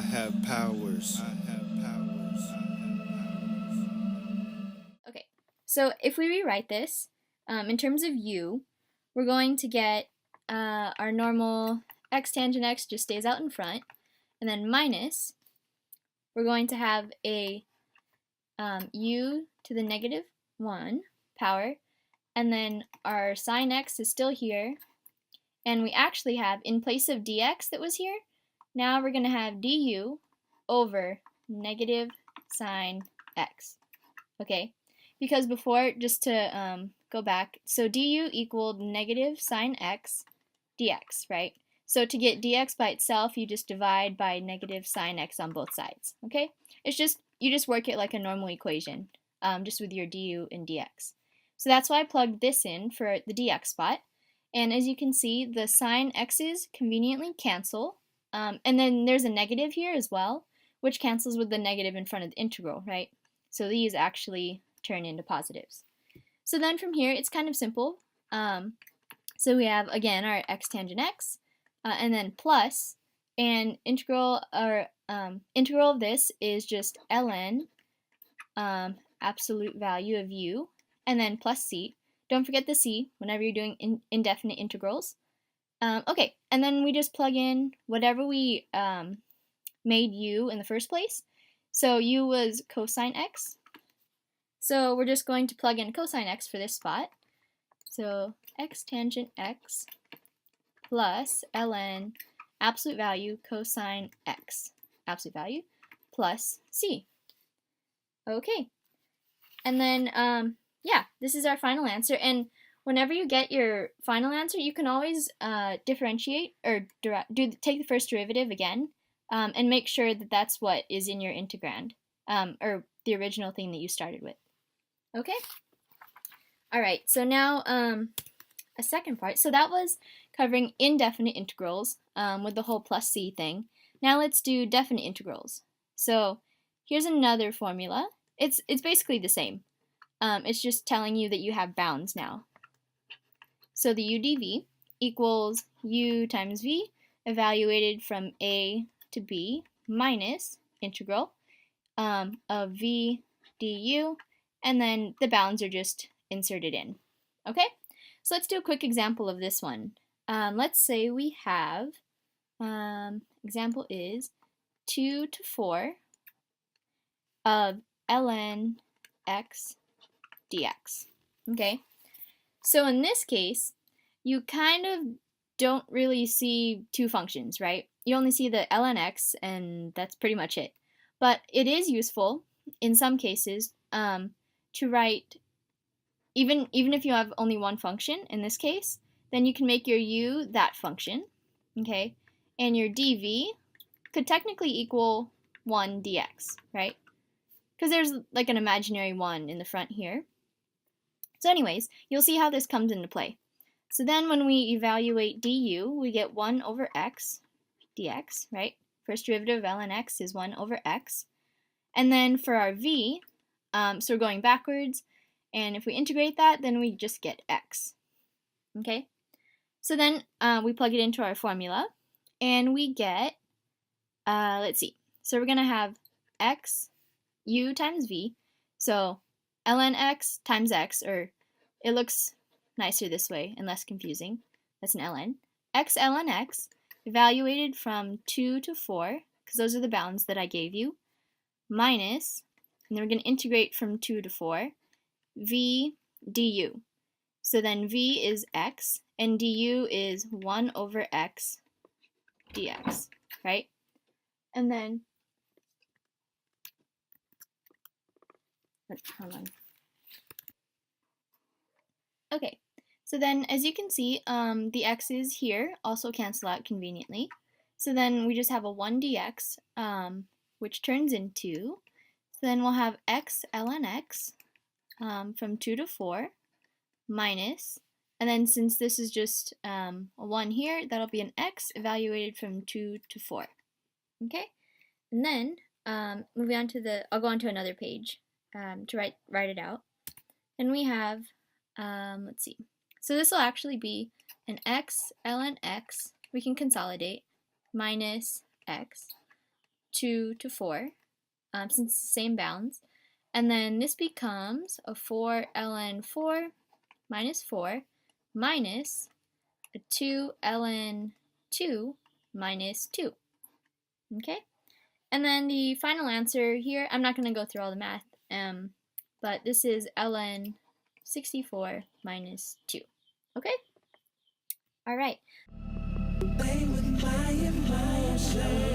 have powers. Okay, so if we rewrite this, in terms of u, we're going to get our normal x tangent x just stays out in front, and then minus, we're going to have a u to the negative 1 power, and then our sine x is still here, and we actually have, in place of dx that was here, now we're going to have du over negative sine x. Okay, because before, just to go back, so du equaled negative sine x dx, right? So to get dx by itself, you just divide by negative sine x on both sides, okay? It's just, you just work it like a normal equation, just with your du and dx. So that's why I plugged this in for the dx spot. And as you can see, the sine x's conveniently cancel. And then there's a negative here as well, which cancels with the negative in front of the integral, right? So these actually turn into positives. So then from here, it's kind of simple. So we have, again, our x tangent x, and then plus, and integral of this is just ln absolute value of u, and then plus c. Don't forget the c whenever you're doing indefinite integrals. Okay, and then we just plug in whatever we made u in the first place. So u was cosine x. So we're just going to plug in cosine x for this spot. So x tangent x plus ln absolute value cosine x, absolute value, plus c. Okay, and then yeah, this is our final answer. And whenever you get your final answer, you can always differentiate or take the first derivative again, and make sure that that's what is in your integrand, or the original thing that you started with. Okay? Alright, so now a second part. So that was covering indefinite integrals with the whole plus c thing. Now let's do definite integrals. So here's another formula. It's basically the same. It's just telling you that you have bounds now. So the u dv equals u times v evaluated from a to b minus integral of v du, and then the bounds are just inserted in. Okay? So let's do a quick example of this one. Let's say we have, example is 2 to 4 of ln x dx. Okay? So in this case, you kind of don't really see two functions, right? You only see the ln x, and that's pretty much it. But it is useful in some cases to write, even if you have only one function, in this case, then you can make your u that function, okay? And your dv could technically equal 1 dx, right? Because there's like an imaginary 1 in the front here. So anyways, you'll see how this comes into play. So then when we evaluate du, we get 1 over x dx, right? First derivative of ln x is 1 over x. And then for our v, so we're going backwards, and if we integrate that, then we just get x. Okay? So then we plug it into our formula, and we get, let's see. So we're going to have x, u times v. So ln x times x, or it looks nicer this way and less confusing. That's an ln. X ln x, evaluated from 2 to 4, because those are the bounds that I gave you, minus, and then we're going to integrate from 2 to 4, v du. So then v is x, and du is 1 over x dx, right? And then, hold on. Okay, so then as you can see, the x's here also cancel out conveniently. So then we just have a 1 dx, which turns into, so then we'll have x ln x from 2 to 4 minus, and then since this is just a 1 here, that'll be an x evaluated from 2 to 4. Okay? And then moving on to I'll go on to another page to write it out. And we have, let's see. So this will actually be an x ln x, we can consolidate, minus x, 2 to 4, since it's the same bounds. And then this becomes a 4 ln 4 minus 4 minus a 2 ln 2 minus 2. Okay? And then the final answer here, I'm not going to go through all the math, but this is ln 64 minus 2. Okay? All right. Play with my emotions.